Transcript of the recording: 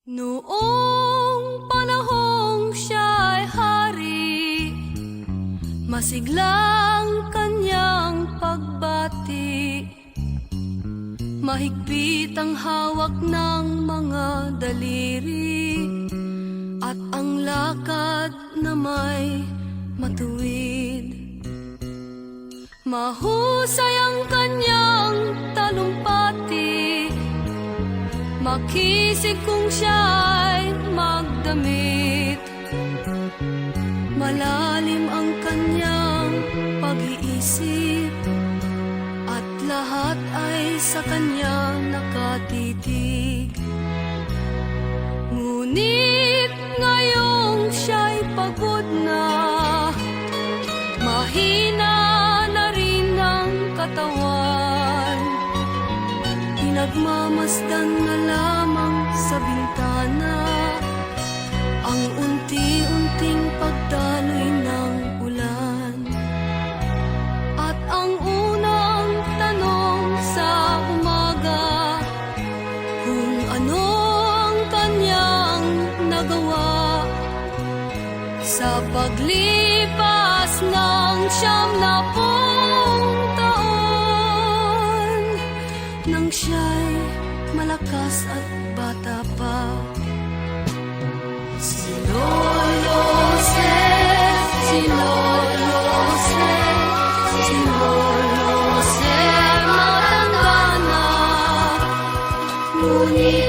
Noong panahong siya'y hari, masiglang kanyang pagbati. Mahigpit ang hawak ng mga daliri, at ang lakad na may matuwid. Mahusay ang kanyang talumpati, makisig kung siya'y magdamit. Malalim ang kanyang pag-iisip, at lahat ay sa kanya nakatitig. Ngunit ngayong siya'y pagod na, mahina na rin ang katawan. Nagmamasdan na lamang sa bintana ang unti-unting pagdaloy ng ulan. At ang unang tanong sa umaga, kung ano ang kanyang nagawa sa paglipas ng 90 taon, nang siya'y malakas at bata pa. Si Lolo Jose, si Lolo Jose, si Lolo Jose, matanda na, ngunit